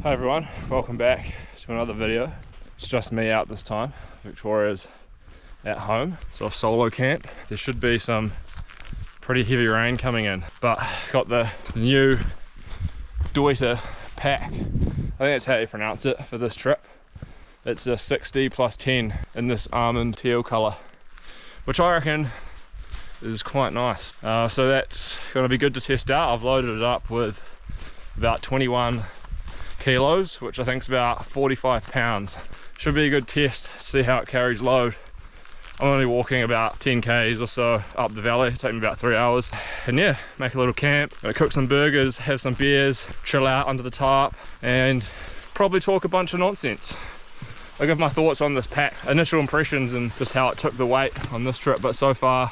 Hi everyone, welcome back to another video. It's just me out this time. Victoria's at home, so a solo camp. There should be some pretty heavy rain coming in, but got the new Deuter pack. I think that's how you pronounce it for this trip. It's a 60 plus 10 in this almond teal colour, which I reckon is quite nice. So that's going to be good to test out. I've loaded it up with about 21 kilos, which I think is about 45 pounds. Should be a good test to see how it carries load. I'm only walking about 10 k's or so up the valley. It'll take me about 3 hours. And yeah, make a little camp. Gonna cook some burgers, have some beers, chill out under the tarp, and probably talk a bunch of nonsense. I'll give my thoughts on this pack, initial impressions and just how it took the weight on this trip, but so far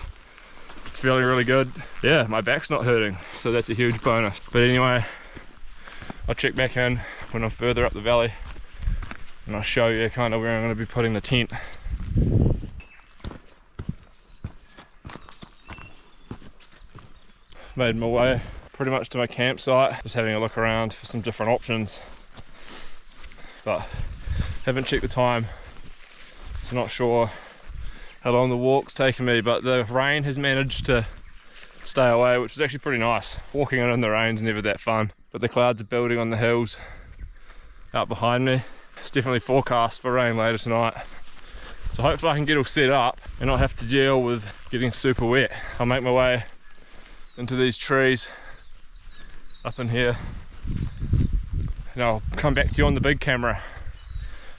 it's feeling really good. Yeah, my back's not hurting, so that's a huge bonus. But anyway, I'll check back in when I'm further up the valley and I'll show you kind of where I'm going to be putting the tent. Made my way pretty much to my campsite, just having a look around for some different options, but haven't checked the time, so not sure how long the walk's taken me, but the rain has managed to stay away, which is actually pretty nice. Walking in the rain's never that fun, but the clouds are building on the hills out behind me. It's definitely forecast for rain later tonight, so hopefully I can get all set up and not have to deal with getting super wet. I'll make my way into these trees up in here and I'll come back to you on the big camera.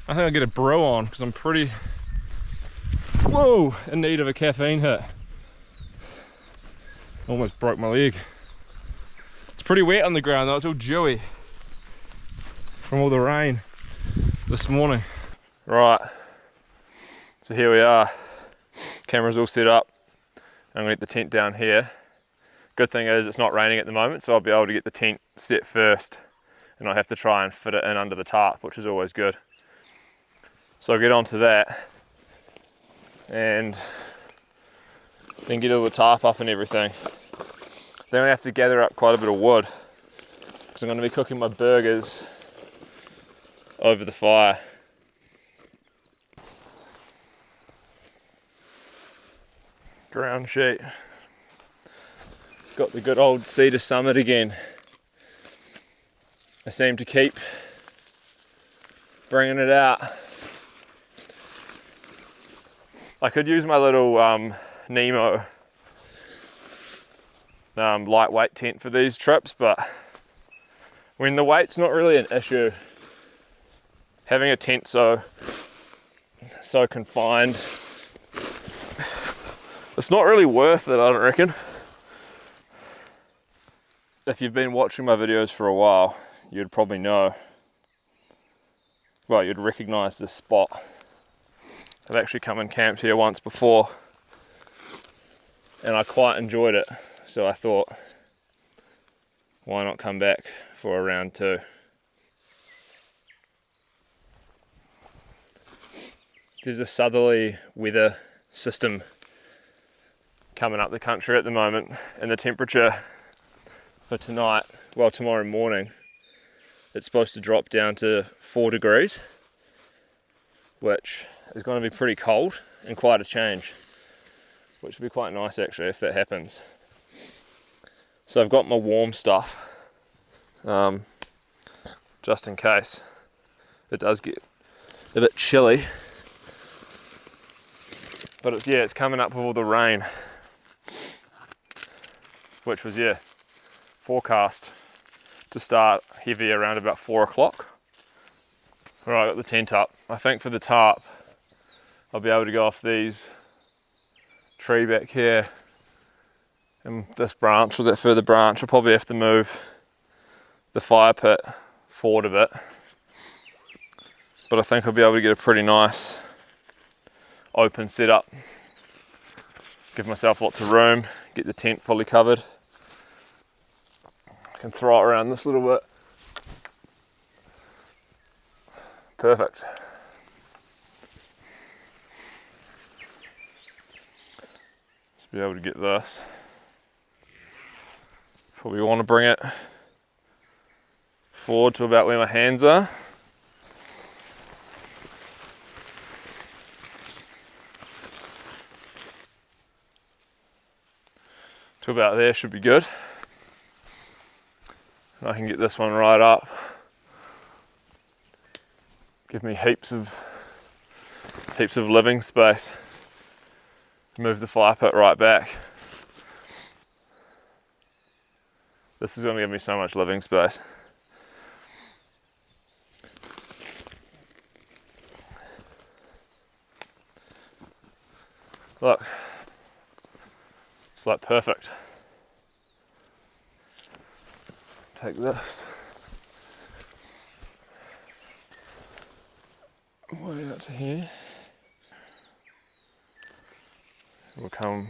I think I'll get a brew on because I'm pretty in need of a caffeine hit. Almost broke my leg. It's pretty wet on the ground though, it's all dewy from all the rain this morning. Right, so here we are. Camera's all set up. I'm gonna get the tent down here. Good thing is it's not raining at the moment, so I'll be able to get the tent set first and not have to try and fit it in under the tarp, which is always good. So I'll get onto that and then get all the tarp up and everything. Then I have to gather up quite a bit of wood because I'm going to be cooking my burgers over the fire. Ground sheet. Got the good old cedar summit again. I seem to keep bringing it out. I could use my little Nemo lightweight tent for these trips, but when the weight's not really an issue, having a tent so confined, it's not really worth it, I don't reckon. If you've been watching my videos for a while, you'd probably know, well, you'd recognize this spot. I've actually come and camped here once before and I quite enjoyed it, so I thought, why not come back for a round two? There's a southerly weather system coming up the country at the moment, and the temperature for tonight, well, tomorrow morning, it's supposed to drop down to 4 degrees, which is going to be pretty cold and quite a change, which would be quite nice actually if that happens. So I've got my warm stuff, just in case it does get a bit chilly. But it's coming up with all the rain, which was forecast to start heavy around about 4 o'clock. Alright, I got the tent up. I think for the tarp I'll be able to go off these tree back here and this branch or that further branch. I'll probably have to move the fire pit forward a bit, but I think I'll be able to get a pretty nice open setup, give myself lots of room, get the tent fully covered. I can throw it around this little bit. Perfect. Just be able to get this. Probably want to bring it forward to about where my hands are. To about there should be good. And I can get this one right up. Give me heaps of living space. Move the fire pit right back. This is going to give me so much living space. Look, it's like perfect. Take this way out to here. We'll come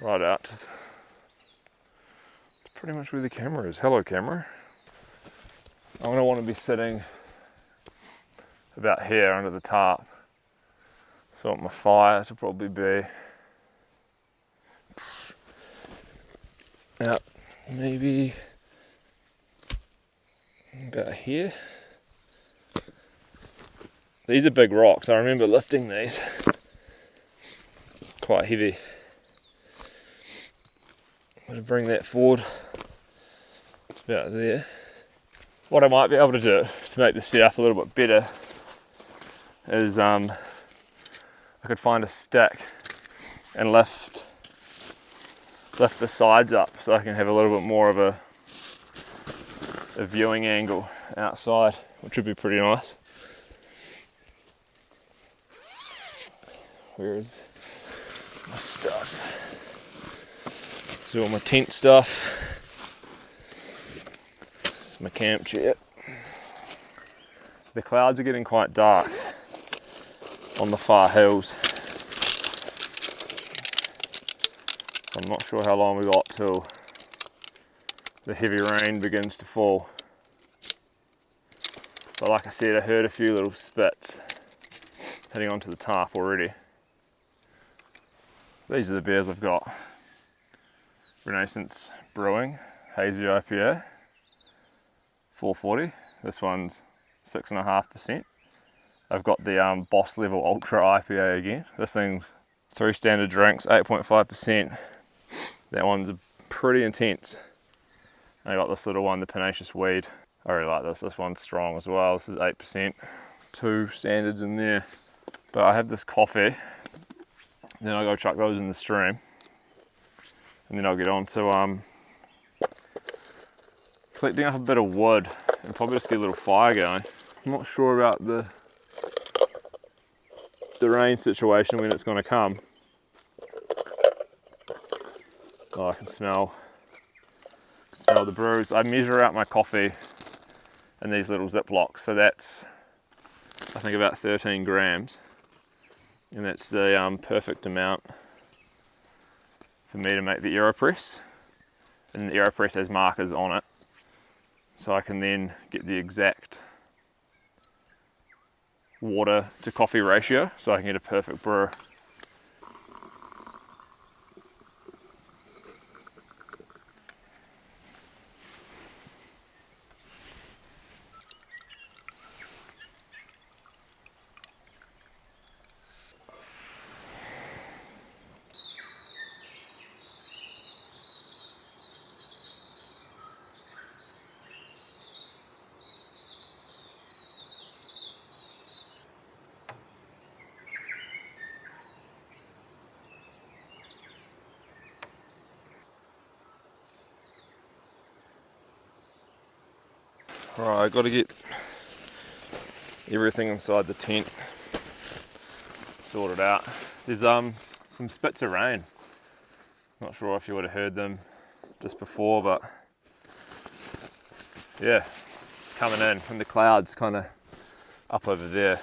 right out to pretty much where the camera is. Hello, camera. I'm going to want to be sitting about here under the tarp. So I want my fire to probably be out maybe about here. These are big rocks. I remember lifting these. Quite heavy. I'm going to bring that forward about there. What I might be able to do to make this setup a little bit better is I could find a stick and lift the sides up so I can have a little bit more of a viewing angle outside, which would be pretty nice. Where is my stuff? This is all my tent stuff. This is my camp chair. The clouds are getting quite dark on the far hills, so I'm not sure how long we got till the heavy rain begins to fall. But like I said, I heard a few little spits heading onto the tarp already. These are the beers I've got. Renaissance Brewing Hazy IPA, 440. This one's 6.5%. I've got the Boss Level Ultra IPA again. This thing's 3 standard drinks, 8.5%. That one's pretty intense. I got this little one, the Pernicious Weed. I really like this. This one's strong as well. This is 8%. 2 standards in there. But I have this coffee. Then I go chuck those in the stream. And then I'll get on to collecting up a bit of wood and probably just get a little fire going. I'm not sure about the rain situation when it's going to come. Oh, I can smell the brews. I measure out my coffee in these little Ziplocs, so that's I think about 13 grams, and that's the perfect amount for me to make the AeroPress. And the AeroPress has markers on it, so I can then get the exact water to coffee ratio, so I can get a perfect brew. Alright, I've got to get everything inside the tent sorted out. There's some spits of rain. Not sure if you would have heard them just before, but yeah, it's coming in from the clouds kind of up over there.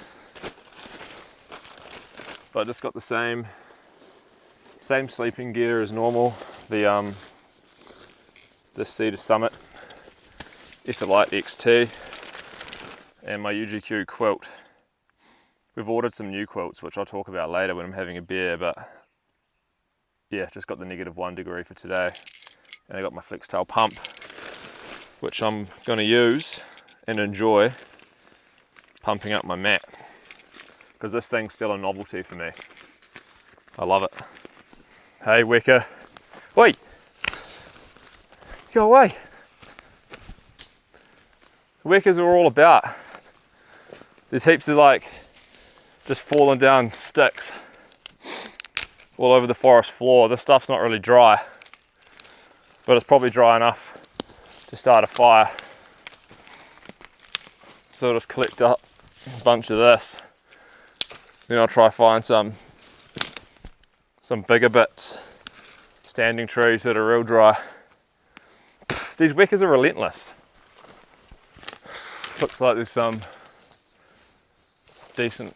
But I just got the same sleeping gear as normal. The Cedar Summit Light XT and my UGQ quilt. We've ordered some new quilts, which I'll talk about later when I'm having a beer, but yeah, just got the -1 degree for today. And I got my flex tail pump which I'm going to use and enjoy pumping up my mat, because this thing's still a novelty for me. I love it. Hey Wicker, oi, go away. Wickers are all about. There's heaps of like just falling down sticks all over the forest floor. This stuff's not really dry, but it's probably dry enough to start a fire. So I'll just collect up a bunch of this. Then I'll try find some bigger bits, standing trees that are real dry. These wickers are relentless. Looks like there's some decent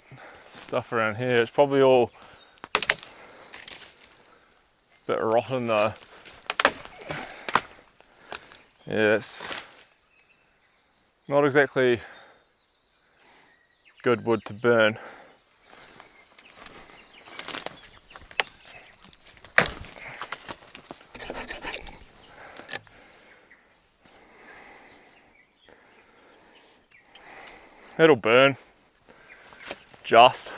stuff around here. It's probably all a bit rotten though. Yeah, it's not exactly good wood to burn. It'll burn, just.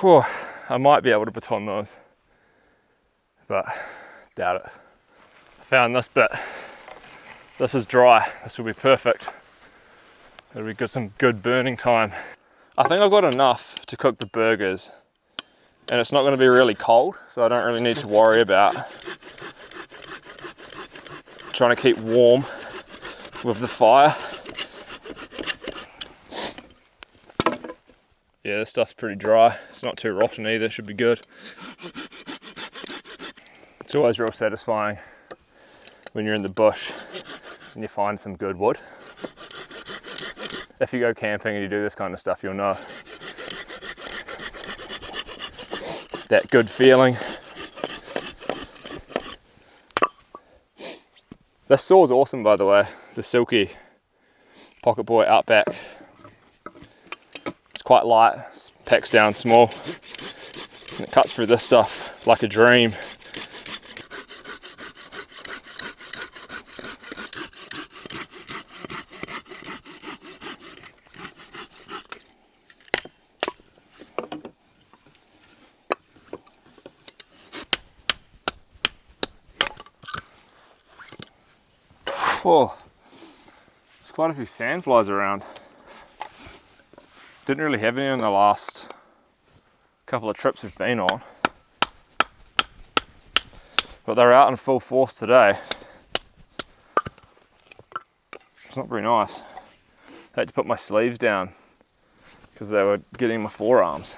Whew, I might be able to baton those, but doubt it. I found this bit. This is dry. This will be perfect. It'll be good, some good burning time. I think I've got enough to cook the burgers, and it's not going to be really cold, so I don't really need to worry about trying to keep warm with the fire. Yeah, this stuff's pretty dry. It's not too rotten either, should be good. It's always real satisfying when you're in the bush and you find some good wood. If you go camping and you do this kind of stuff, you'll know that good feeling. This saw's awesome, by the way. The Silky Pocket Boy Outback. It's quite light, packs down small, and it cuts through this stuff like a dream. Oh, there's quite a few sandflies around. Didn't really have any in the last couple of trips we've been on, but they're out in full force today. It's not very nice. I had to put my sleeves down because they were getting my forearms.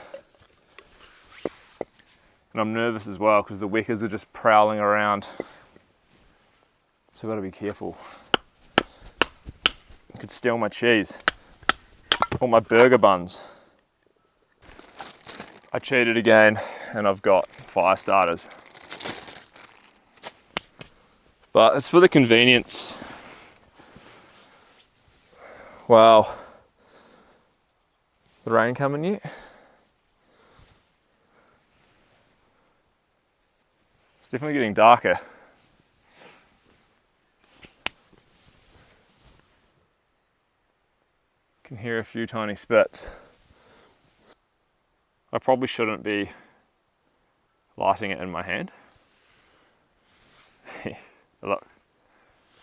And I'm nervous as well because the wickers are just prowling around. So I've got to be careful. Could steal my cheese or my burger buns. I cheated again and I've got fire starters. But it's for the convenience. Wow. The rain coming yet? It's definitely getting darker. Can hear a few tiny spits. I probably shouldn't be lighting it in my hand. Look.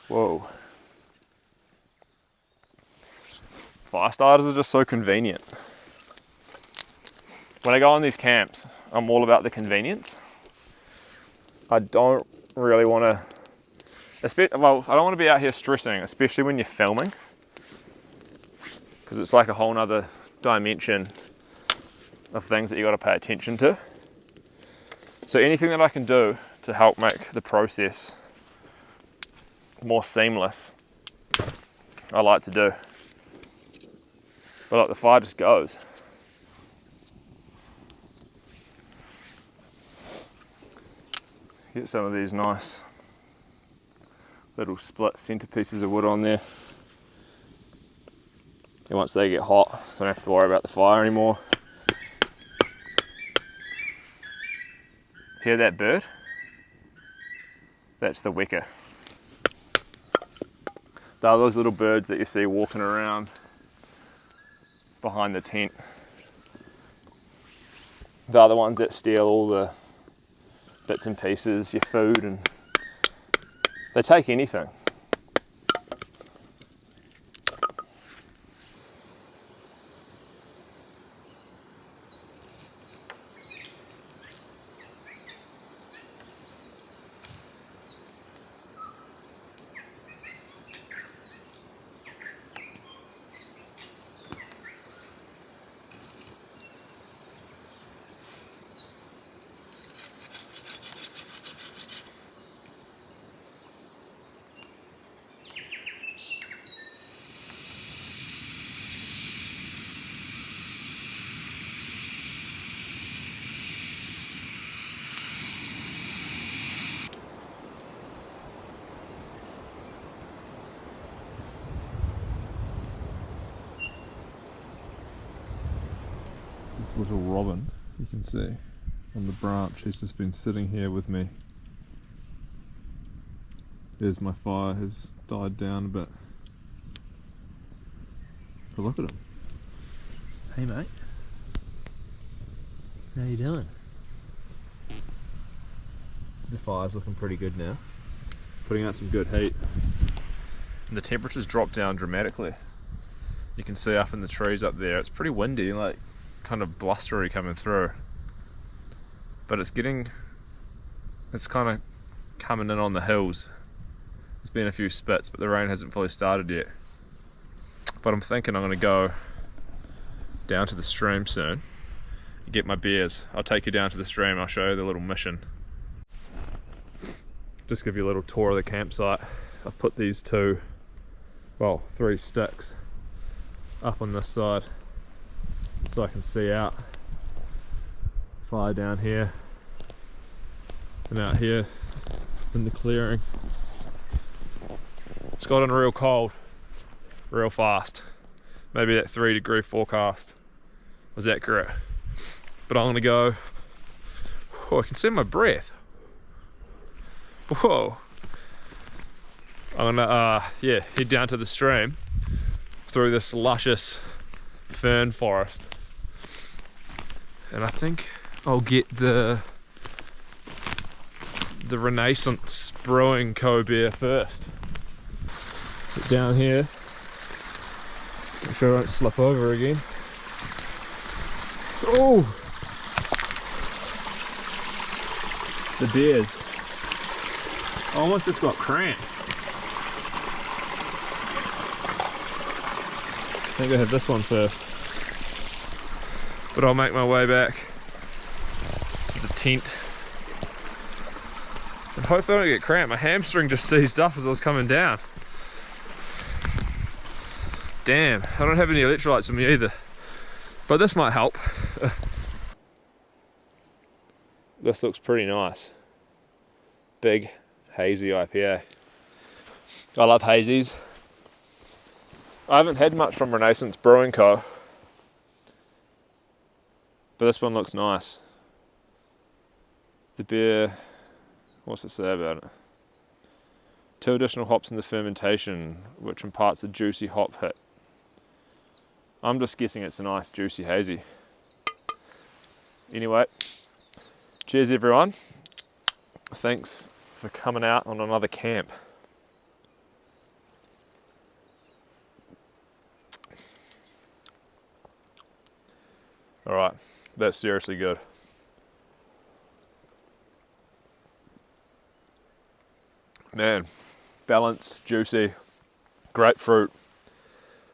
Whoa. Fire starters are just so convenient. When I go on these camps, I'm all about the convenience. I don't really want to, I don't want to be out here stressing, especially when you're filming. Because it's like a whole nother dimension of things that you got to pay attention to. So anything that I can do to help make the process more seamless, I like to do. But like the fire just goes. Get some of these nice little split centerpieces of wood on there. And once they get hot, I don't have to worry about the fire anymore. Hear that bird? That's the wecker. They are those little birds that you see walking around behind the tent. They're the ones that steal all the bits and pieces, your food, and they take anything. This little robin, you can see on the branch, he's just been sitting here with me. There's my fire, has died down a bit. But look at him. Hey mate, how you doing? The fire's looking pretty good now. Putting out some good heat. And the temperature's dropped down dramatically. You can see up in the trees up there, it's pretty windy, like kind of blustery coming through. But it's kind of coming in on the hills. There's been a few spits, but the rain hasn't fully started yet. But I'm thinking I'm gonna go down to the stream soon and get my beers. I'll take you down to the stream, I'll show you the little mission. Just give you a little tour of the campsite. I've put these three sticks up on this side so I can see out. Fire down here and out here in the clearing. It's gotten real cold, real fast. Maybe that 3-degree forecast was accurate. But I'm gonna go, I can see my breath. Whoa. I'm gonna head down to the stream through this luscious fern forest. And I think I'll get the Renaissance Brewing Co. beer first. Get down here. Make sure I don't slip over again. Oh! The beers. I almost just got cramped. I think I have this one first. But I'll make my way back to the tent. And hopefully I don't get cramped. My hamstring just seized up as I was coming down. Damn, I don't have any electrolytes with me either. But this might help. This looks pretty nice. Big, hazy IPA. I love hazies. I haven't had much from Renaissance Brewing Co. But this one looks nice. The beer, what's it say about it? 2 additional hops in the fermentation, which imparts a juicy hop hit. I'm just guessing it's a nice juicy hazy. Anyway, cheers everyone. Thanks for coming out on another camp. Alright, that's seriously good. Man, balanced, juicy, grapefruit.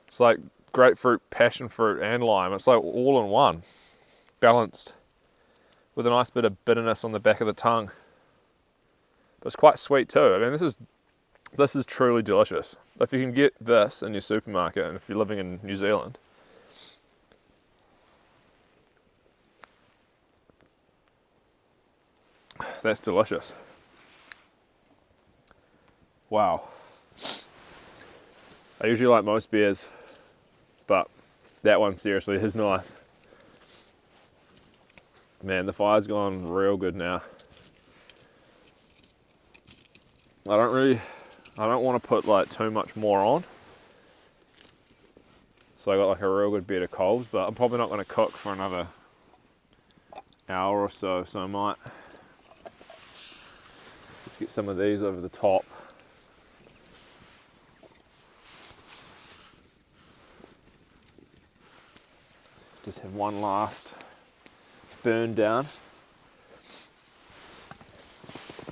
It's like grapefruit, passion fruit and lime. It's like all in one. Balanced. With a nice bit of bitterness on the back of the tongue. But it's quite sweet too. I mean, this is truly delicious. If you can get this in your supermarket, and if you're living in New Zealand, that's delicious. Wow. I usually like most beers, but that one seriously is nice. Man, the fire's gone real good now. I don't want to put like too much more on. So I got like a real good bed of coals, but I'm probably not going to cook for another hour or so, so I might just get some of these over the top. Just have one last burn down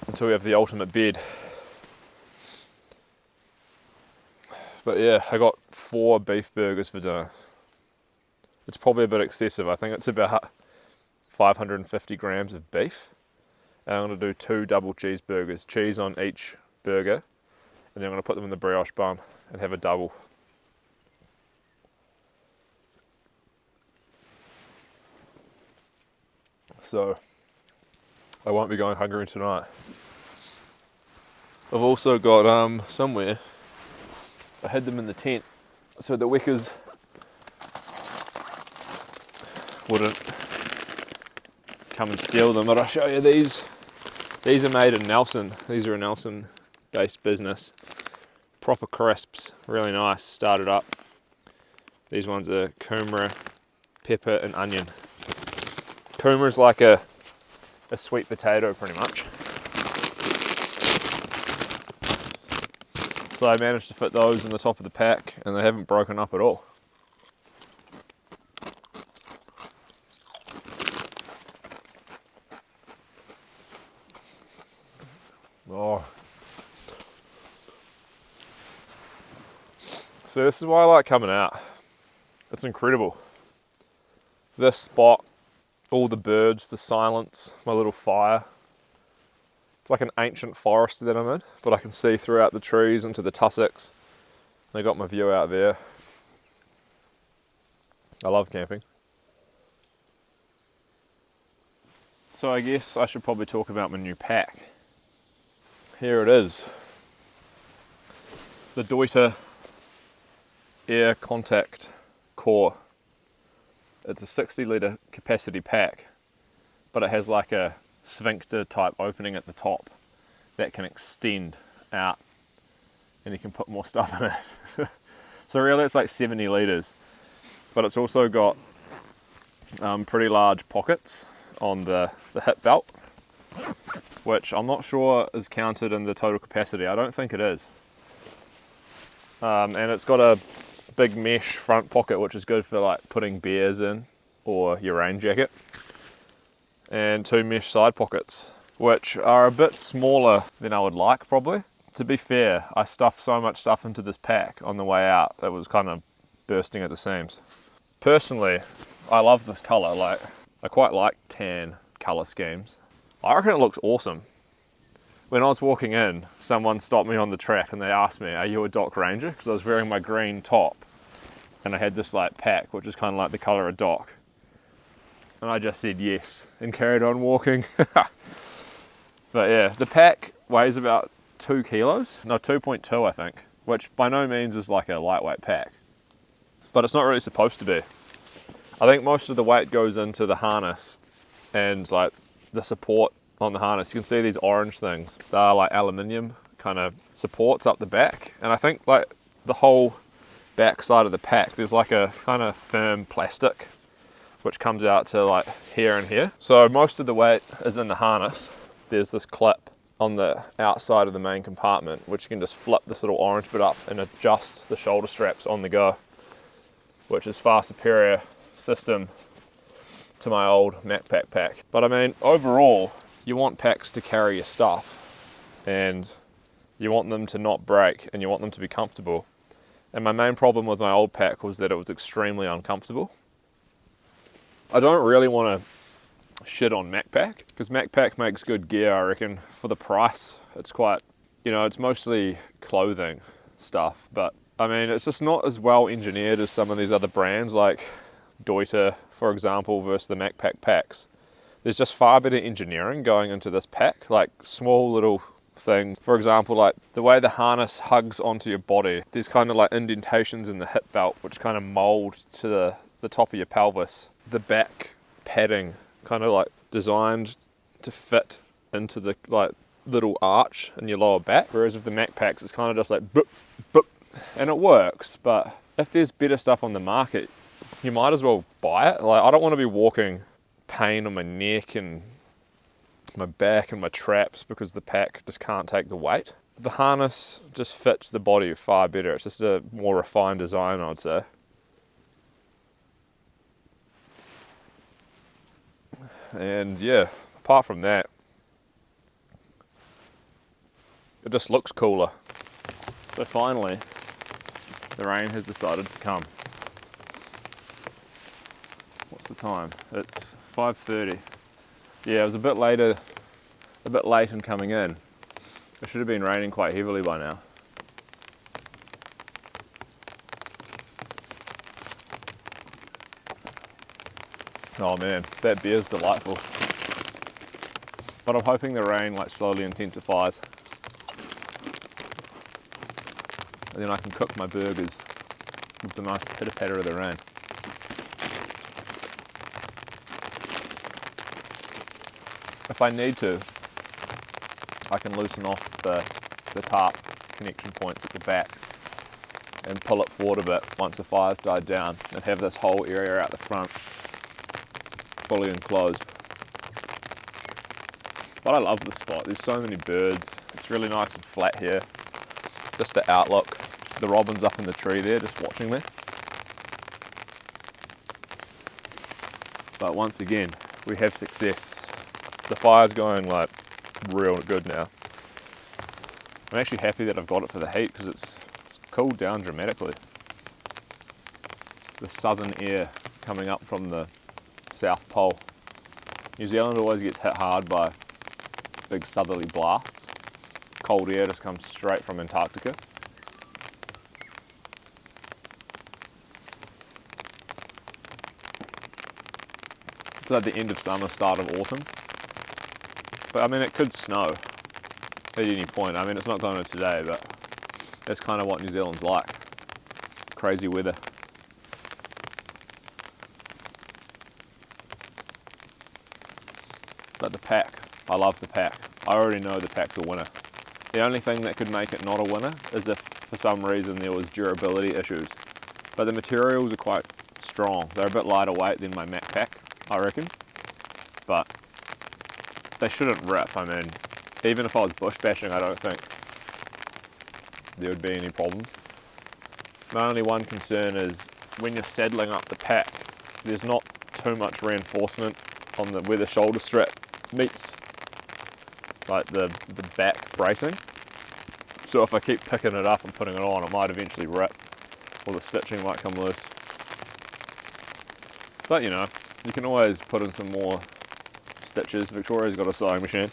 until we have the ultimate bed. But yeah, I got 4 beef burgers for dinner. It's probably a bit excessive. I think it's about 550 grams of beef. And I'm going to do 2 double cheeseburgers, cheese on each burger, and then I'm going to put them in the brioche bun and have a double. So I won't be going hungry tonight. I've also got somewhere, I had them in the tent so the wickers wouldn't come and steal them, but I'll show you these. These are made in Nelson. These are a Nelson based business. Proper crisps, really nice, started up. These ones are kumara, pepper and onion. Kumara's like a sweet potato pretty much. So I managed to fit those in the top of the pack and they haven't broken up at all. Oh. So this is why I like coming out. It's incredible. This spot, all the birds, the silence, my little fire. It's like an ancient forest that I'm in, but I can see throughout the trees into the tussocks. I got my view out there. I love camping. So I guess I should probably talk about my new pack. Here it is. The Deuter Air Contact Core. It's a 60 litre capacity pack, but it has like a sphincter type opening at the top that can extend out and you can put more stuff in it. So really it's like 70 litres, but it's also got pretty large pockets on the hip belt, which I'm not sure is counted in the total capacity. I don't think it is. And it's got a big mesh front pocket, which is good for like putting beers in or your rain jacket. And 2 mesh side pockets, which are a bit smaller than I would like probably. To be fair, I stuffed so much stuff into this pack on the way out, it was kind of bursting at the seams. Personally, I love this colour. Like, I quite like tan colour schemes. I reckon it looks awesome. When I was walking in, someone stopped me on the track and they asked me, "Are you a Dock Ranger?" Because I was wearing my green top and I had this like pack, which is kind of like the colour of Dock. And I just said yes and carried on walking. But yeah, the pack weighs about 2 kilos, no 2.2 I think, which by no means is like a lightweight pack, but it's not really supposed to be. I think most of the weight goes into the harness and like the support on the harness. You can see these orange things, they are like aluminium kind of supports up the back, and I think like the whole back side of the pack there's like a kind of firm plastic which comes out to like here and here. So most of the weight is in the harness. There's this clip on the outside of the main compartment, which you can just flip this little orange bit up and adjust the shoulder straps on the go, which is far superior system to my old MacPack pack. But I mean, overall, you want packs to carry your stuff and you want them to not break and you want them to be comfortable. And my main problem with my old pack was that it was extremely uncomfortable. I don't really want to shit on MacPack because MacPack makes good gear, I reckon. For the price, it's quite, you know, it's mostly clothing stuff, but I mean, it's just not as well engineered as some of these other brands like Deuter, for example, versus the MacPack packs. There's just far better engineering going into this pack, like small little things. For example, like the way the harness hugs onto your body, there's kind of like indentations in the hip belt which kind of mold to the top of your pelvis. The back padding kind of like designed to fit into the little arch in your lower back, whereas with the Mac packs it's kind of just like boop, boop, and it works. But if there's better stuff on the market, you might as well buy it. Like, I don't want to be walking pain on my neck and my back and my traps because the pack just can't take the weight. The harness just fits the body far better. It's just a more refined design, I'd say. And yeah, apart from that, it just looks cooler. So finally, the rain has decided to come. What's the time? It's 5:30. Yeah, it was a bit late in coming in. It should have been raining quite heavily by now. Oh man, that beer's delightful. But I'm hoping the rain like slowly intensifies. And then I can cook my burgers with the nice pitter patter of the rain. If I need to, I can loosen off the tarp connection points at the back and pull it forward a bit once the fire's died down and have this whole area out the front fully enclosed. But I love this spot. There's so many birds. It's really nice and flat here. Just the outlook. The robin's up in the tree there just watching me. But once again, we have success. The fire's going like real good now. I'm actually happy that I've got it for the heat because it's cooled down dramatically. The southern air coming up from the South Pole. New Zealand always gets hit hard by big southerly blasts. Cold air just comes straight from Antarctica. It's at the end of summer, start of autumn. But I mean, it could snow at any point. I mean, it's not going to today, but that's kind of what New Zealand's like. Crazy weather. But the pack, I love the pack. I already know the pack's a winner. The only thing that could make it not a winner is if for some reason there was durability issues. But the materials are quite strong. They're a bit lighter weight than my Mac pack, I reckon. But they shouldn't rip. I mean, even if I was bush bashing, I don't think there would be any problems. My only one concern is when you're saddling up the pack, there's not too much reinforcement on where the shoulder strap meets like the back bracing. So if I keep picking it up and putting it on, it might eventually rip or the stitching might come loose. But you know, you can always put in some more stitches. Victoria's got a sewing machine.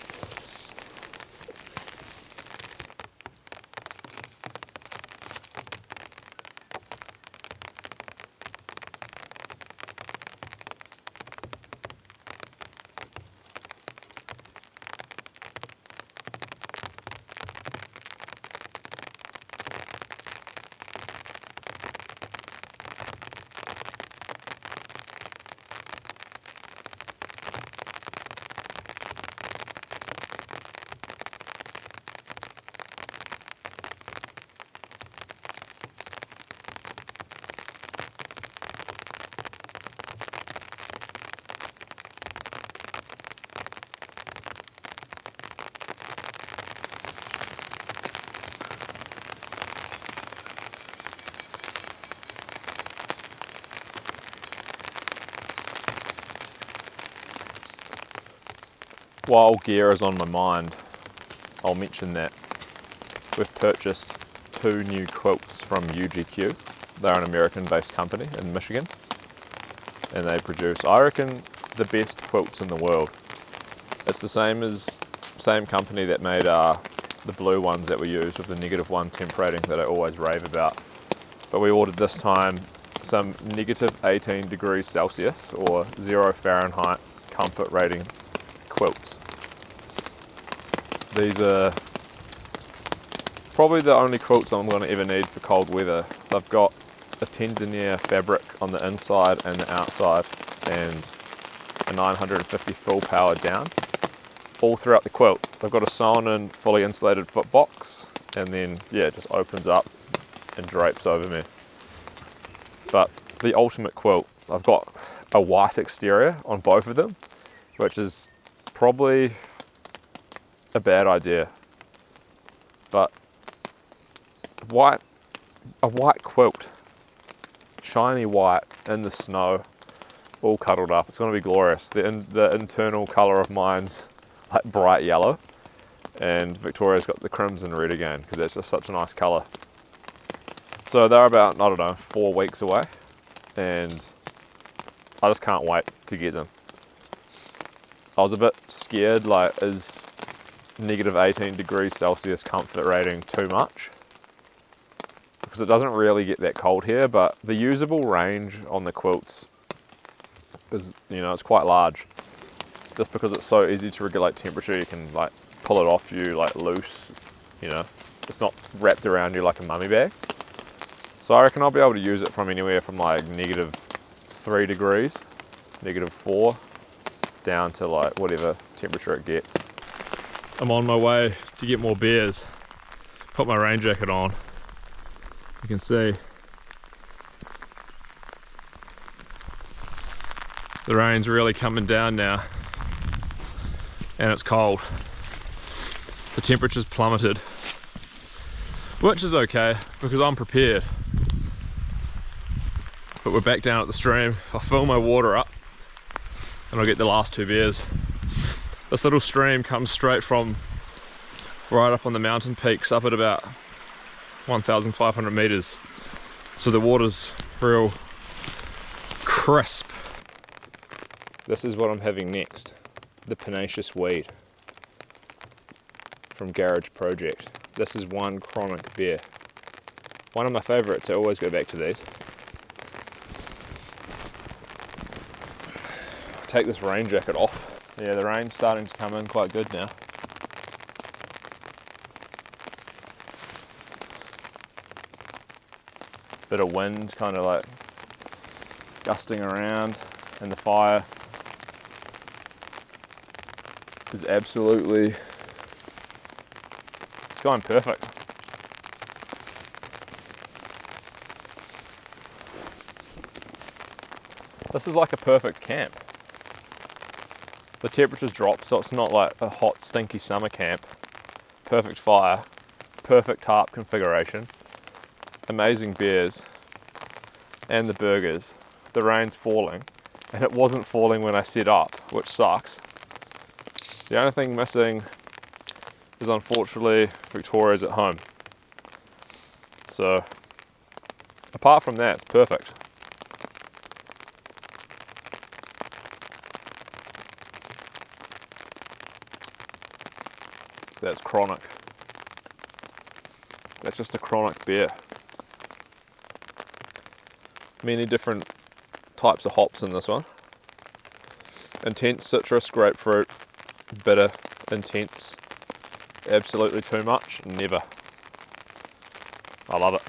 While gear is on my mind, I'll mention that we've purchased 2 new quilts from UGQ. They're an American-based company in Michigan, and they produce, I reckon, the best quilts in the world. It's the same company that made the blue ones that we use with the -1 temp rating that I always rave about. But we ordered this time some -18 degrees Celsius or 0 Fahrenheit comfort rating quilts. These are probably the only quilts I'm going to ever need for cold weather. They've got a 10 denier fabric on the inside and the outside and a 950 full power down. all throughout the quilt. They've got a sewn in fully insulated foot box, and then yeah, it just opens up and drapes over me. But the ultimate quilt, I've got a white exterior on both of them, which is probably a bad idea. But a white quilt, shiny white in the snow, all cuddled up. It's going to be glorious. The internal colour of mine's like bright yellow, and Victoria's got the crimson red again because that's just such a nice colour. So they're about, I don't know, 4 weeks away, and I just can't wait to get them. I was a bit scared, like, is negative 18 degrees Celsius comfort rating too much? Because it doesn't really get that cold here, but the usable range on the quilts is, you know, it's quite large. Just because it's so easy to regulate temperature, you can like pull it off you like loose, you know, it's not wrapped around you like a mummy bag. So I reckon I'll be able to use it from anywhere from like negative 3 degrees, negative 4, down to like whatever temperature it gets. I'm on my way to get more beers. Put my rain jacket on. You can see the rain's really coming down now, and it's cold. The temperature's plummeted, which is okay because I'm prepared. But we're back down at the stream. I'll fill my water up and I'll get the last 2 beers. This little stream comes straight from right up on the mountain peaks, up at about 1,500 meters. So the water's real crisp. This is what I'm having next. The Panaceous Weed from Garage Project. This is one chronic beer. One of my favorites, I always go back to these. Take this rain jacket off. Yeah, the rain's starting to come in quite good now. Bit of wind kind of like gusting around, and the fire is absolutely, it's going perfect. This is like a perfect camp. The temperatures drop, so it's not like a hot, stinky summer camp. Perfect fire, perfect tarp configuration, amazing beers, and the burgers. The rain's falling, and it wasn't falling when I set up, which sucks. The only thing missing is unfortunately Victoria's at home. So, apart from that, it's perfect. That's chronic. That's just a chronic beer. Many different types of hops in this one. Intense citrus, grapefruit, bitter, intense. Absolutely too much, never. I love it.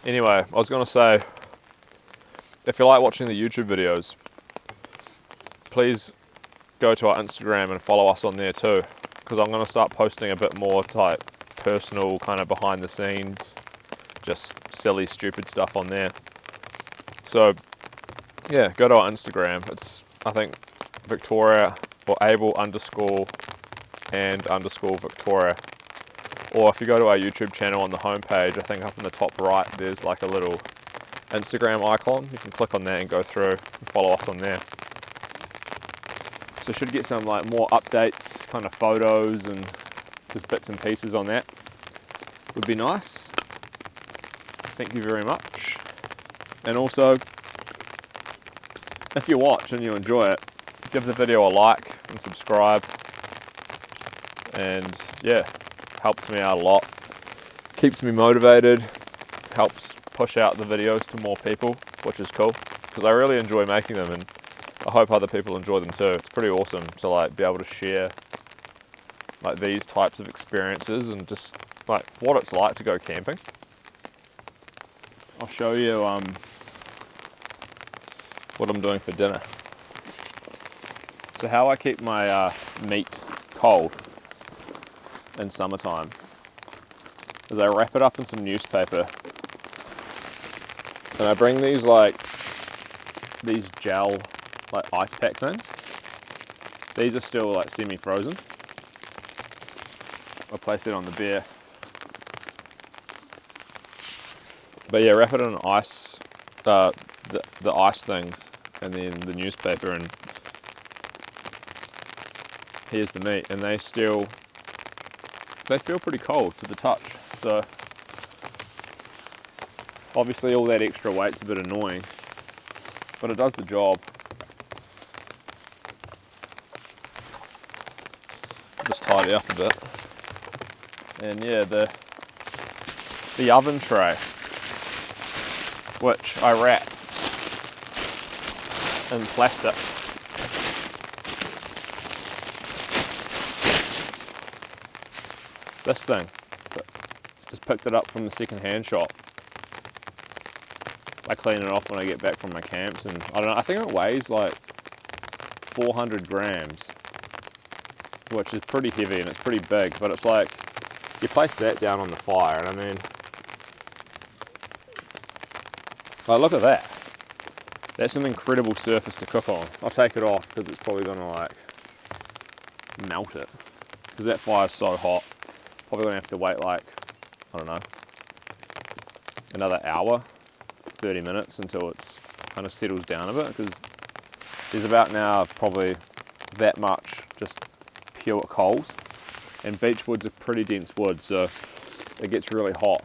Anyway, I was going to say, if you like watching the YouTube videos, please go to our Instagram and follow us on there too, because I'm going to start posting a bit more type personal, kind of behind the scenes, just silly, stupid stuff on there. So yeah, go to our Instagram. It's, I think, Victoria, or able_and_Victoria. Or if you go to our YouTube channel on the homepage, I think up in the top right, there's like a little Instagram icon. You can click on that and go through and follow us on there. So should get some like more updates, kind of photos and just bits and pieces on that. Would be nice. Thank you very much. And also, if you watch and you enjoy it, give the video a like and subscribe. And yeah, helps me out a lot. Keeps me motivated, helps push out the videos to more people, which is cool, because I really enjoy making them, and I hope other people enjoy them too. It's pretty awesome to like be able to share like these types of experiences and just like what it's like to go camping. I'll show you what I'm doing for dinner. So how I keep my meat cold in summertime is I wrap it up in some newspaper, and I bring these gel like ice pack things. These are still like semi-frozen. I place it on the beer. But yeah, wrap it in ice, the ice things, and then the newspaper, and here's the meat, and they feel pretty cold to the touch. So obviously all that extra weight's a bit annoying, but it does the job. Just tidy up a bit. And yeah, the oven tray, which I wrap in plastic. This thing, just picked it up from the second-hand shop. I clean it off when I get back from my camps, and I don't know, I think it weighs like 400 grams, which is pretty heavy and it's pretty big, but it's like, you place that down on the fire, and I mean, like, look at that. That's an incredible surface to cook on. I'll take it off because it's probably gonna like melt it, because that fire's so hot. Probably gonna have to wait like, I don't know, another hour, 30 minutes until it's kind of settles down a bit, because there's about now probably that much just pure coals, and beech wood's a pretty dense wood, so it gets really hot.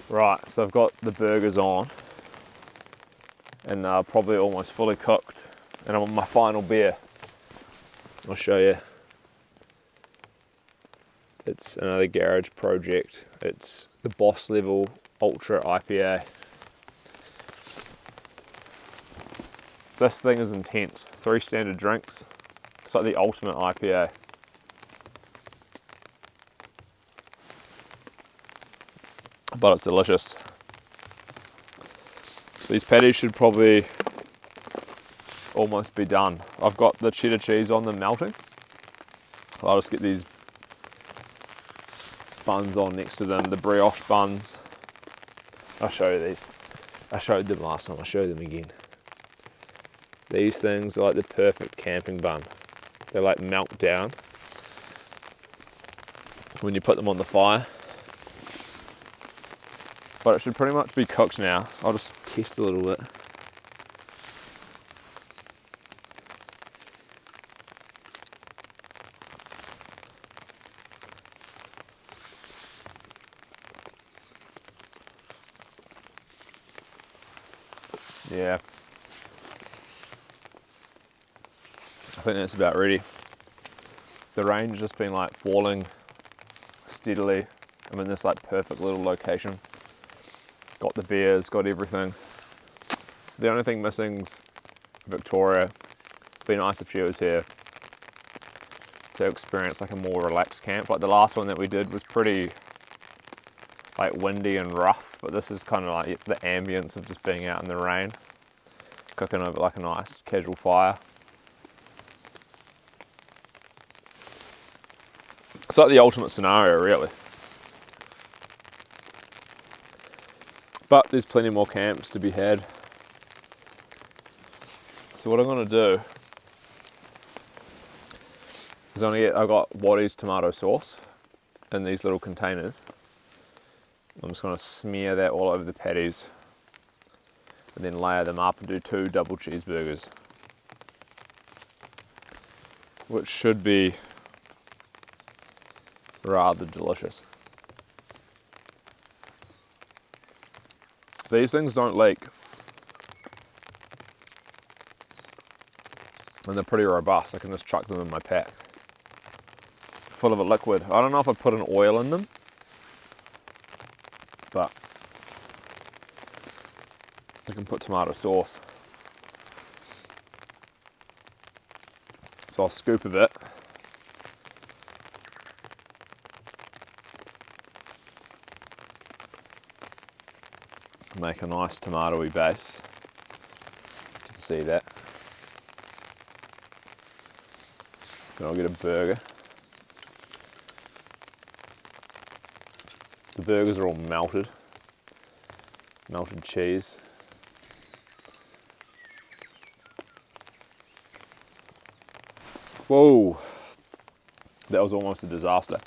Right, so I've got the burgers on, and they're probably almost fully cooked, and I'm on my final beer. I'll show you. It's another garage project. It's the Boss Level Ultra IPA. This thing is intense. 3 standard drinks. It's like the ultimate IPA. But it's delicious. These patties should probably almost be done. I've got the cheddar cheese on them melting. I'll just get these buns on next to them, the brioche buns. I'll show you these. I showed them last time, I'll show them again. These things are like the perfect camping bun. They like melt down when you put them on the fire. But it should pretty much be cooked now. I'll just test a little bit. Yeah. I think that's about ready. The rain's just been like falling steadily. I'm in this like perfect little location. Got the beers, got everything. The only thing missing's Victoria. It'd be nice if she was here to experience like a more relaxed camp. Like the last one that we did was pretty like windy and rough, but this is kind of like the ambience of just being out in the rain, cooking over like a nice casual fire. It's like the ultimate scenario, really. But there's plenty more camps to be had. So what I'm going to do is I've got Waddy's tomato sauce in these little containers. I'm just going to smear that all over the patties and then layer them up and do 2 double cheeseburgers, which should be rather delicious. These things don't leak. And they're pretty robust. I can just chuck them in my pack. Full of a liquid. I don't know if I put an oil in them, but I can put tomato sauce. So I'll scoop a bit. Make a nice tomatoey base. You can see that. Then I'll get a burger. The burgers are all melted cheese. Whoa, that was almost a disaster.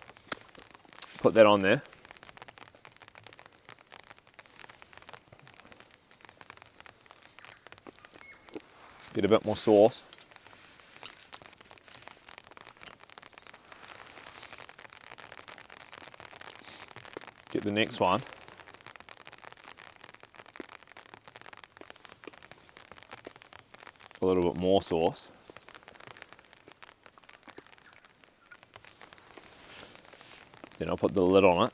Put that on there. Get a bit more sauce. Get the next one. A little bit more sauce. Then I'll put the lid on it.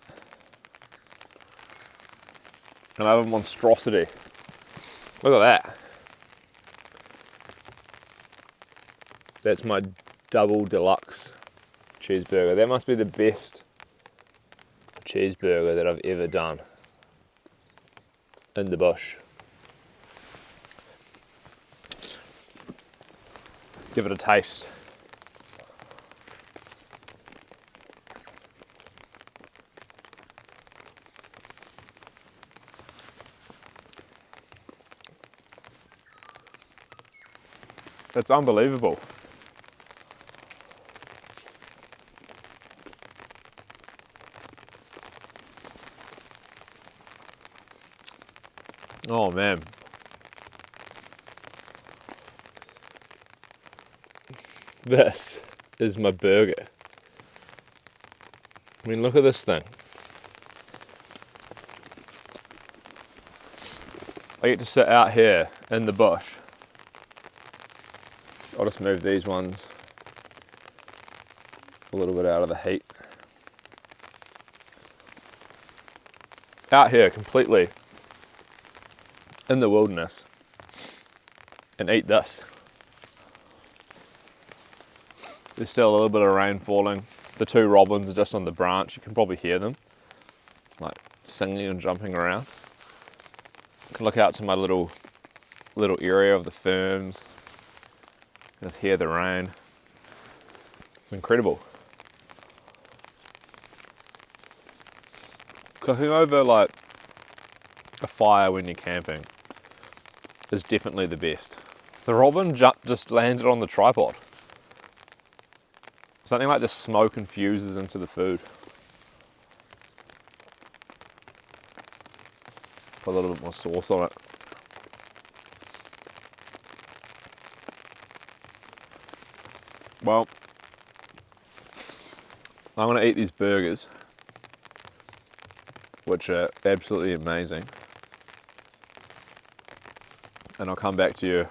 And I have a monstrosity. Look at that. That's my double deluxe cheeseburger. That must be the best cheeseburger that I've ever done in the bush. Give it a taste. It's unbelievable. Oh man. This is my burger. I mean, look at this thing. I get to sit out here in the bush. I'll just move these ones a little bit out of the heat. Out here completely in the wilderness and eat this. There's still a little bit of rain falling. The two robins are just on the branch. You can probably hear them like singing and jumping around. I can look out to my little area of the ferns. Just hear the rain. It's incredible. Cooking over like a fire when you're camping is definitely the best. The robin just landed on the tripod. Something like the smoke infuses into the food. Put a little bit more sauce on it. Well, I'm going to eat these burgers, which are absolutely amazing. And I'll come back to you.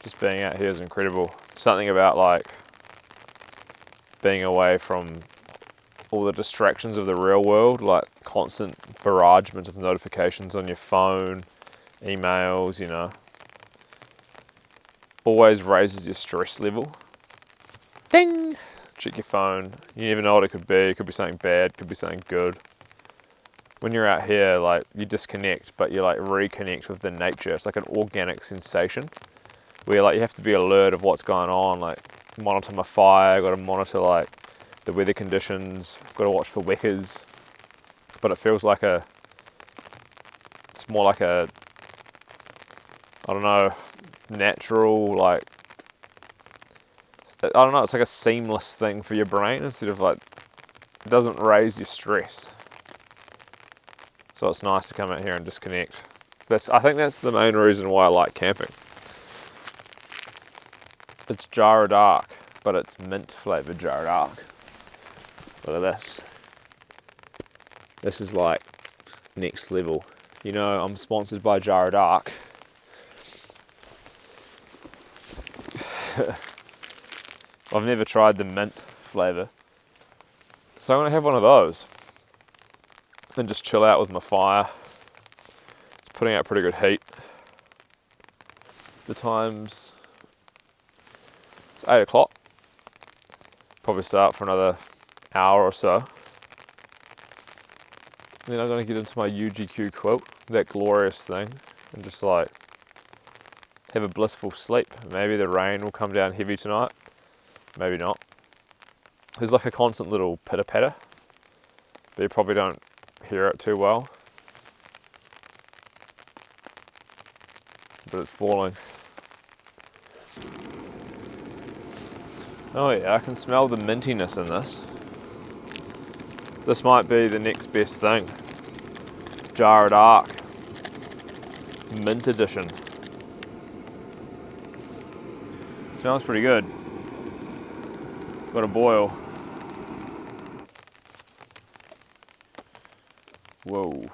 Just being out here is incredible. Something about like being away from all the distractions of the real world, like constant barragement of notifications on your phone, emails, you know, always raises your stress level. Ding! Check your phone. You never know what it could be. It could be something bad, it could be something good. When you're out here, like you disconnect, but you like reconnect with the nature. It's like an organic sensation where like you have to be alert of what's going on, like monitor my fire, got to monitor like the weather conditions, got to watch for wekas. But it feels like it's more like a I don't know, natural, like, I don't know, it's like a seamless thing for your brain instead of like, it doesn't raise your stress. So it's nice to come out here and disconnect. I think that's the main reason why I like camping. It's Jarrah Dark, but it's mint flavoured Jarrah Dark. Look at this. This is like next level. You know, I'm sponsored by Jarrah Dark. I've never tried the mint flavour. So I'm going to have one of those. And just chill out with my fire. It's putting out pretty good heat. The time's... it's 8 o'clock. Probably start for another hour or so. Then I'm going to get into my UGQ quilt, that glorious thing, and just like have a blissful sleep. Maybe the rain will come down heavy tonight, maybe not. There's like a constant little pitter patter, but you probably don't hear it too well. But it's falling. Oh yeah, I can smell the mintiness in this. This might be the next best thing. Jarrah Dark. Mint edition. Smells pretty good. Got a boil. Whoa.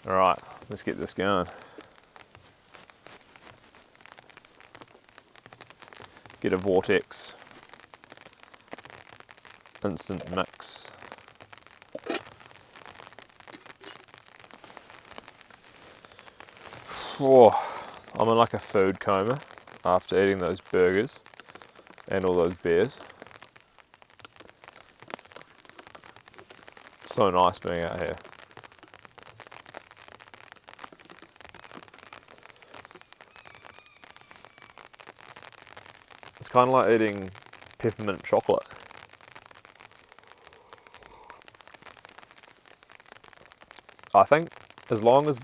Alright, let's get this going. Get a vortex. Instant mix. Whoa, I'm in like a food coma after eating those burgers and all those beers. So nice being out here. It's kind of like eating peppermint chocolate. I think as long as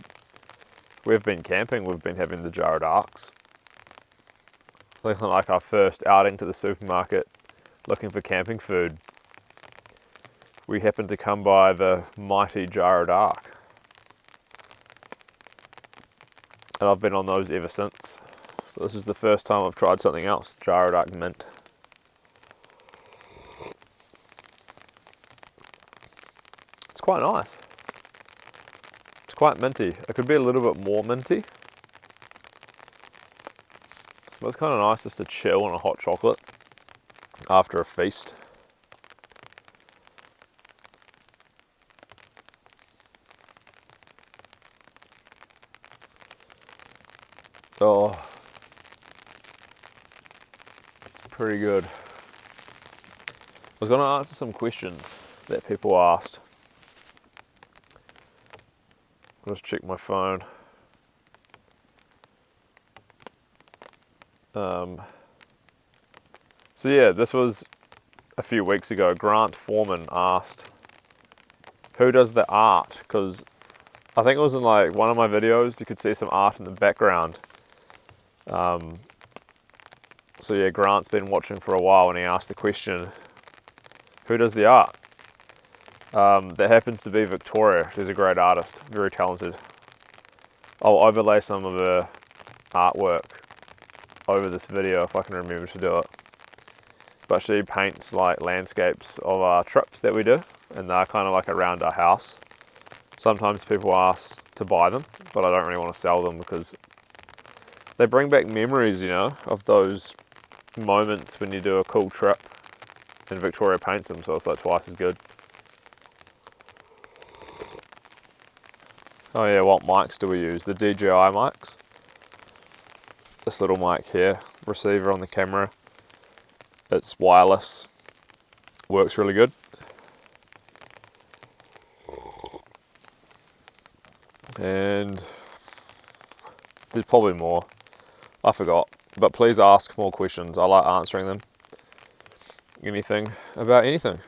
we've been camping, we've been having the Jarrah Darks. I think like our first outing to the supermarket looking for camping food, we happened to come by the mighty Jarrah Dark. And I've been on those ever since. So this is the first time I've tried something else, Jarrah Dark mint. It's quite nice. Quite minty. It could be a little bit more minty. But it's kind of nice just to chill on a hot chocolate after a feast. Oh, pretty good. I was going to answer some questions that people asked. I'll just check my phone. So yeah, this was a few weeks ago. Grant Foreman asked, who does the art? Because I think it was in like one of my videos, you could see some art in the background. So yeah, Grant's been watching for a while and he asked the question, who does the art? That happens to be Victoria. She's a great artist, very talented. I'll overlay some of her artwork over this video if I can remember to do it. But she paints like landscapes of our trips that we do, and they're kind of like around our house. Sometimes people ask to buy them, but I don't really want to sell them because they bring back memories, you know, of those moments when you do a cool trip and Victoria paints them, so it's like twice as good. Oh yeah, what mics do we use? The DJI mics. This little mic here, receiver on the camera. It's wireless, works really good. And there's probably more, I forgot. But please ask more questions, I like answering them. Anything about anything.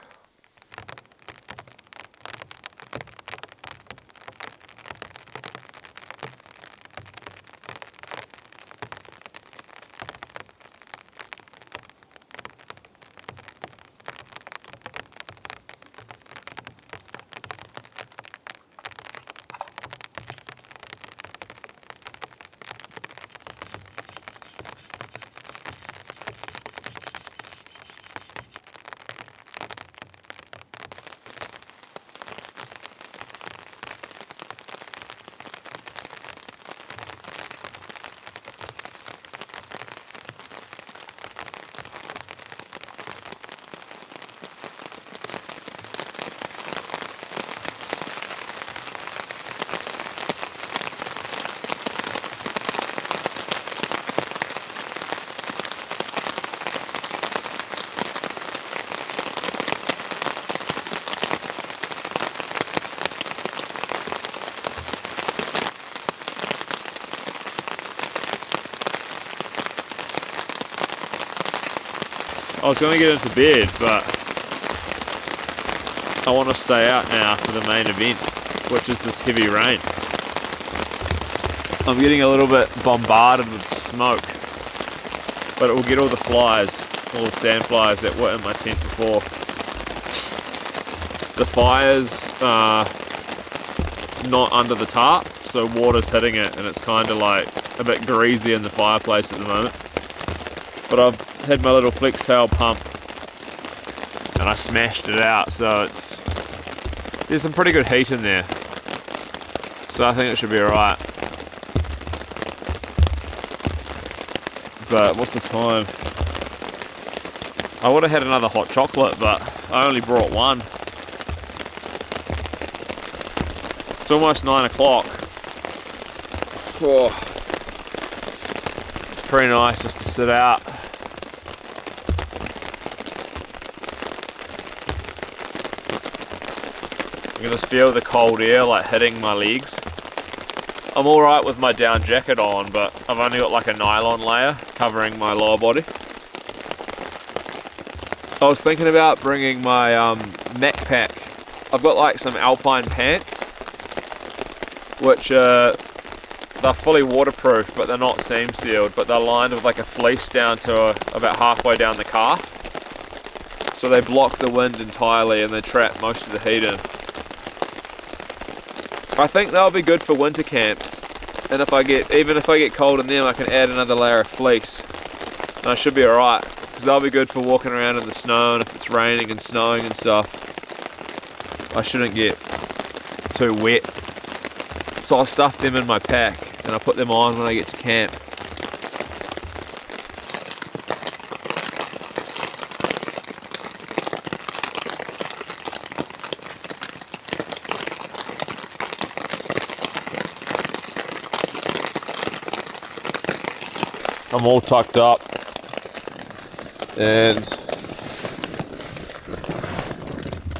I was going to get into bed, but I want to stay out now for the main event, which is this heavy rain. I'm getting a little bit bombarded with smoke, but it will get all the flies, all the sand flies that were in my tent before. The fire's not under the tarp, so water's hitting it, and it's kind of like a bit greasy in the fireplace at the moment. But I've had my little flex tail pump and I smashed it out, so there's some pretty good heat in there, so I think it should be alright. But what's the time? I would have had another hot chocolate, but I only brought one. It's almost 9 o'clock. Oh, it's pretty nice just to sit out. I can just feel the cold air like hitting my legs. I'm alright with my down jacket on, but I've only got like a nylon layer covering my lower body. I was thinking about bringing my neck pack. I've got like some alpine pants, which they're fully waterproof, but they're not seam sealed, but they're lined with like a fleece down to about halfway down the calf. So they block the wind entirely and they trap most of the heat in. I think they'll be good for winter camps, and even if I get cold in them, I can add another layer of fleece and I should be alright, because they'll be good for walking around in the snow, and if it's raining and snowing and stuff, I shouldn't get too wet. So I'll stuff them in my pack and I'll put them on when I get to camp. I'm all tucked up and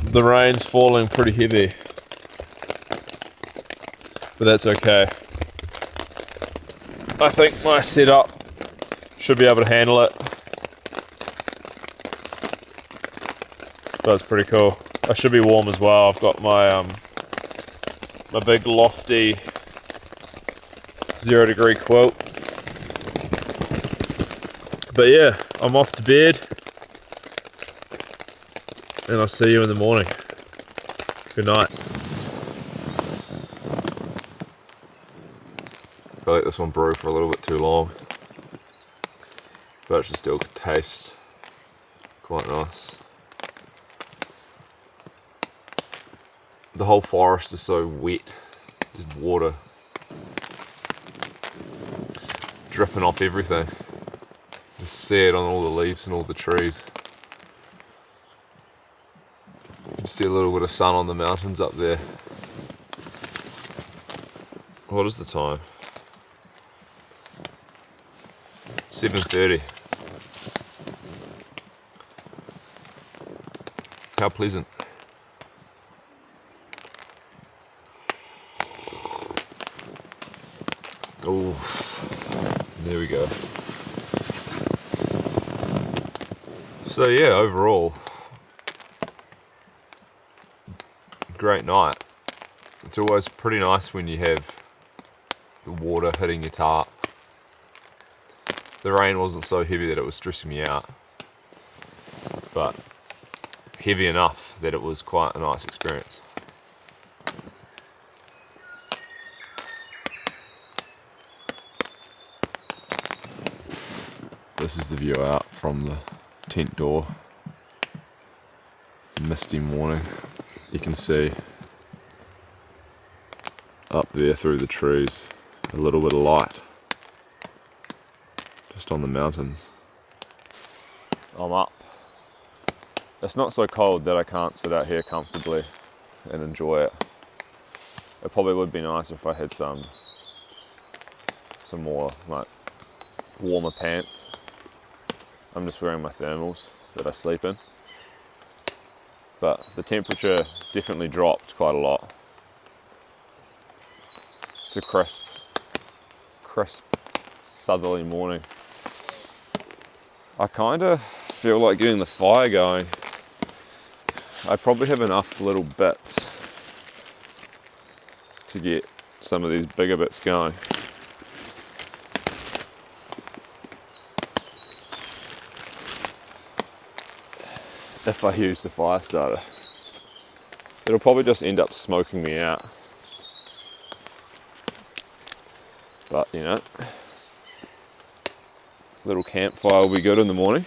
the rain's falling pretty heavy, but that's okay. I think my setup should be able to handle it, but it's pretty cool. I should be warm as well. I've got my my big lofty 0 degree quilt. But yeah, I'm off to bed and I'll see you in the morning. Good night. I let this one brew for a little bit too long, but it should still taste quite nice. The whole forest is so wet, there's water dripping off everything. Just see it on all the leaves and all the trees. You can see a little bit of sun on the mountains up there. What is the time? 7:30. How pleasant. Oh, there we go. So yeah, overall, great night. It's always pretty nice when you have the water hitting your tarp. The rain wasn't so heavy that it was stressing me out, but heavy enough that it was quite a nice experience. This is the view out from the tent door. Misty morning. You can see up there through the trees a little bit of light just on the mountains. I'm up. It's not so cold that I can't sit out here comfortably and enjoy it. It probably would be nice if I had some more like warmer pants. I'm just wearing my thermals that I sleep in, but the temperature definitely dropped quite a lot. It's a crisp southerly morning. I kind of feel like getting the fire going. I probably have enough little bits to get some of these bigger bits going. If I use the fire starter, it'll probably just end up smoking me out. But you know, little campfire will be good in the morning.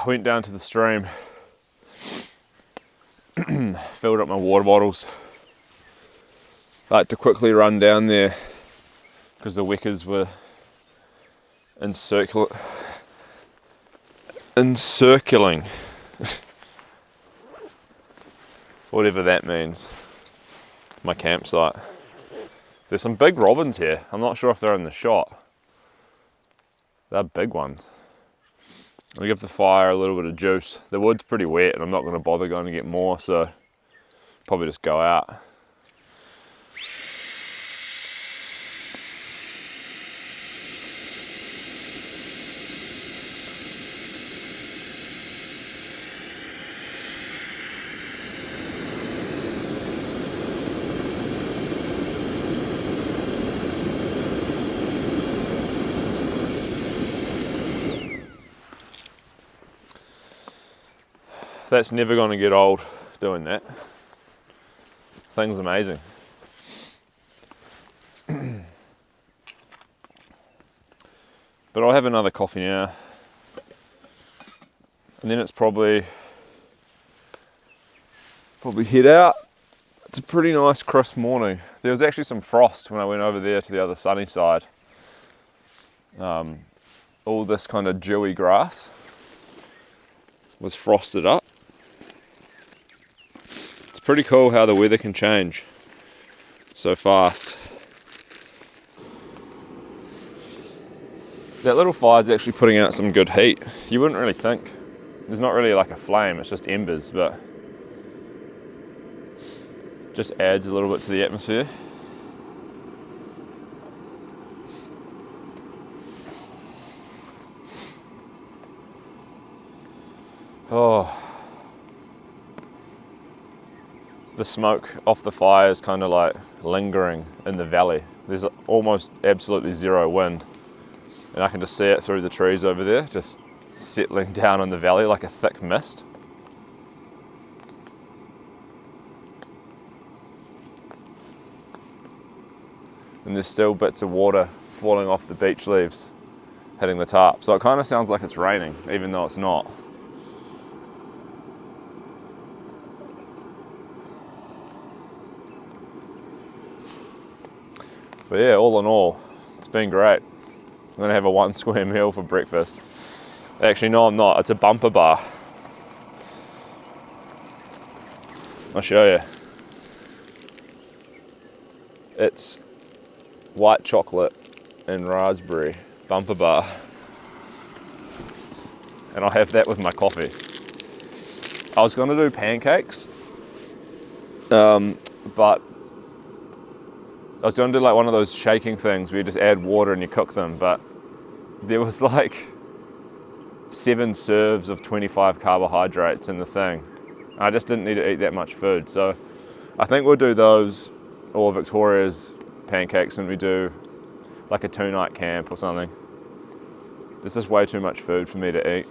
Went down to the stream, filled up my water bottles. I had to quickly run down there because the weckers were encircling whatever that means, my campsite. There's some big robins here. I'm not sure if they're in the shot. They're big ones. I'll give the fire a little bit of juice. The wood's pretty wet and I'm not going to bother going to get more, so probably just go out. That's never going to get old, doing that. Thing's amazing. But I'll have another coffee now. And then it's probably head out. It's a pretty nice crisp morning. There was actually some frost when I went over there to the other sunny side. All this kind of dewy grass was frosted up. It's pretty cool how the weather can change so fast. That little fire's actually putting out some good heat. You wouldn't really think. There's not really like a flame, it's just embers, but just adds a little bit to the atmosphere. Oh. The smoke off the fire is kind of like lingering in the valley. There's almost absolutely zero wind. And I can just see it through the trees over there, just settling down in the valley like a thick mist. And there's still bits of water falling off the beech leaves hitting the tarp. So it kind of sounds like it's raining, even though it's not. But yeah, all in all, it's been great. I'm gonna have a 1 square meal for breakfast. Actually, no, I'm not. It's a bumper bar. I'll show you. It's white chocolate and raspberry bumper bar. And I'll have that with my coffee. I was gonna do pancakes, but I was gonna do like one of those shaking things where you just add water and you cook them, but there was like 7 serves of 25 carbohydrates in the thing. I just didn't need to eat that much food, so I think we'll do those or Victoria's pancakes when we do like a 2-night camp or something. This is way too much food for me to eat.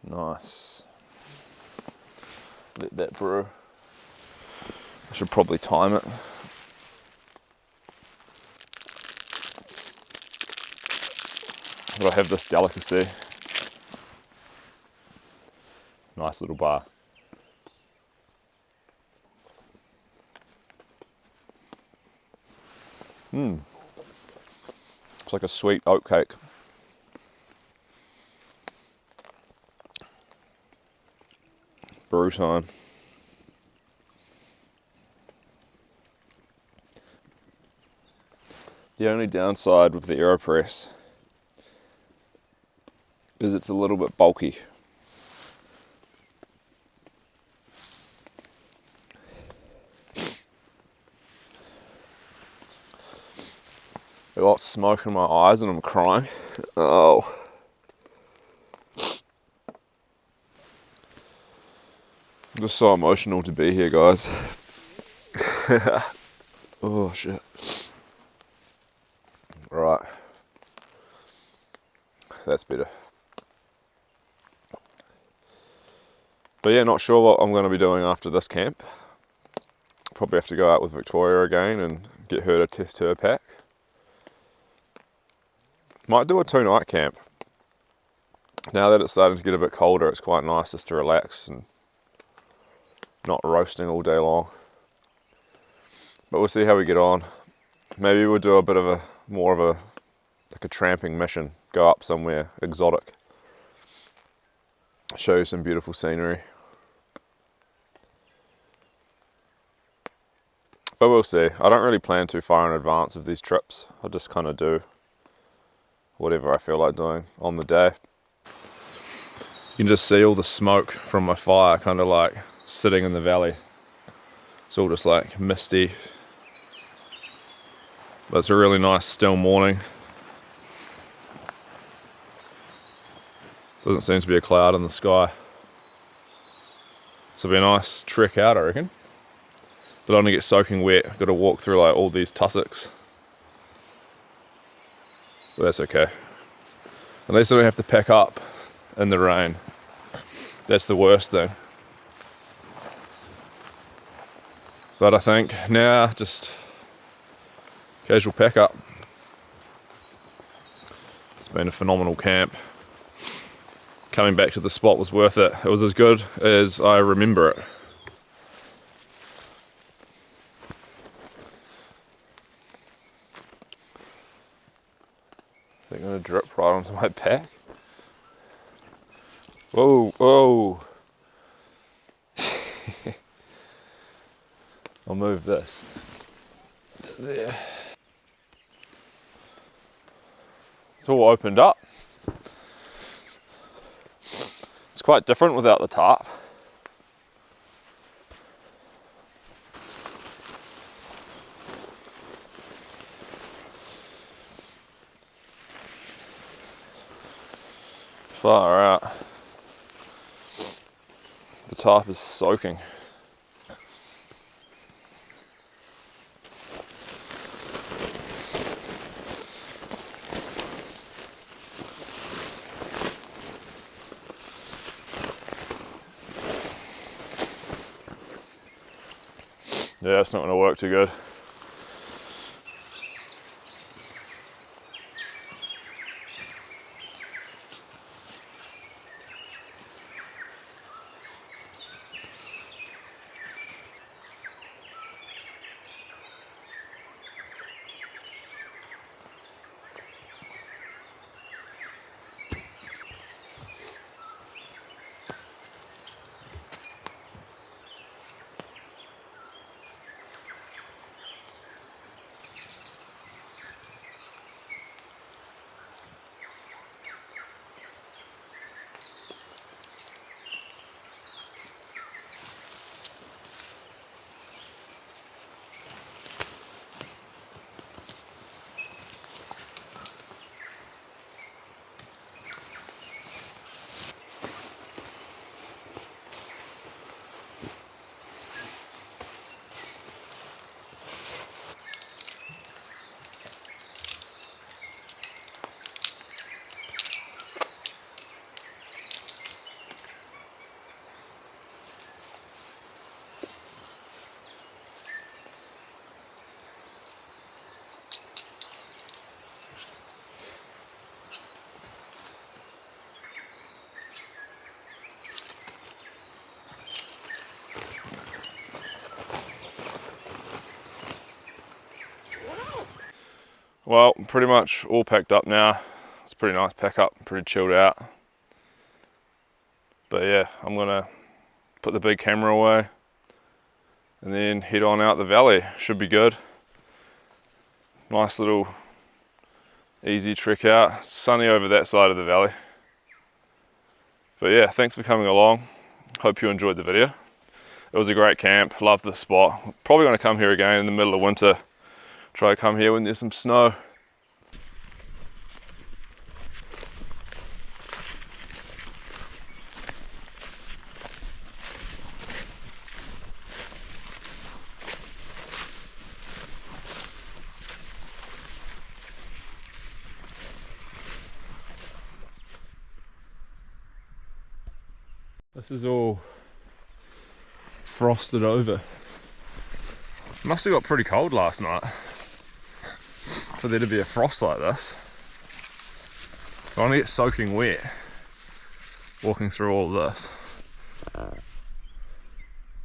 Nice. Let that brew. I should probably time it. But I have this delicacy. Nice little bar. It's like a sweet oat cake. Brew time. The only downside with the AeroPress is it's a little bit bulky. I got smoke in my eyes and I'm crying. Oh. I'm just so emotional to be here, guys. Oh shit. Right. That's better. But yeah, not sure what I'm going to be doing after this camp. Probably have to go out with Victoria again and get her to test her pack. Might do a 2-night camp. Now that it's starting to get a bit colder, it's quite nice just to relax and not roasting all day long. But we'll see how we get on. Maybe we'll do a bit of a more of a like a tramping mission. Go up somewhere exotic. Show you some beautiful scenery. But we'll see. I don't really plan too far in advance of these trips. I just kind of do whatever I feel like doing on the day. You can just see all the smoke from my fire kind of like sitting in the valley. It's all just like misty. But it's a really nice still morning. Doesn't seem to be a cloud in the sky. So it'll be a nice trek out, I reckon. But I don't want to get soaking wet. I've got to walk through like all these tussocks. But that's okay. At least I don't have to pack up in the rain. That's the worst thing. But I think now just casual pack up. It's been a phenomenal camp. Coming back to the spot was worth it. It was as good as I remember it. Is it going to drip right onto my pack? Whoa, whoa. I'll move this to there. It's all opened up. It's quite different without the tarp. Far out. The tarp is soaking. Yeah, it's not going to work too good. Well, pretty much all packed up now. It's a pretty nice pack up, pretty chilled out. But yeah, I'm gonna put the big camera away and then head on out the valley. Should be good. Nice little easy trek out. It's sunny over that side of the valley. But yeah, thanks for coming along. Hope you enjoyed the video. It was a great camp, loved the spot. Probably gonna come here again in the middle of winter. Try to come here when there's some snow. This is all frosted over. Must have got pretty cold last night for there to be a frost like this. I want to get soaking wet walking through all this.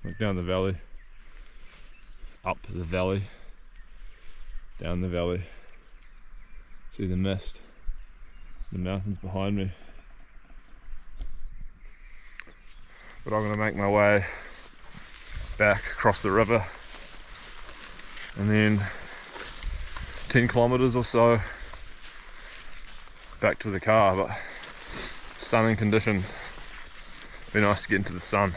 Look down the valley, up the valley, down the valley. See the mist, the mountains behind me. But I'm going to make my way back across the river and then 10 kilometers or so back to the car. But stunning conditions. Be nice to get into the sun.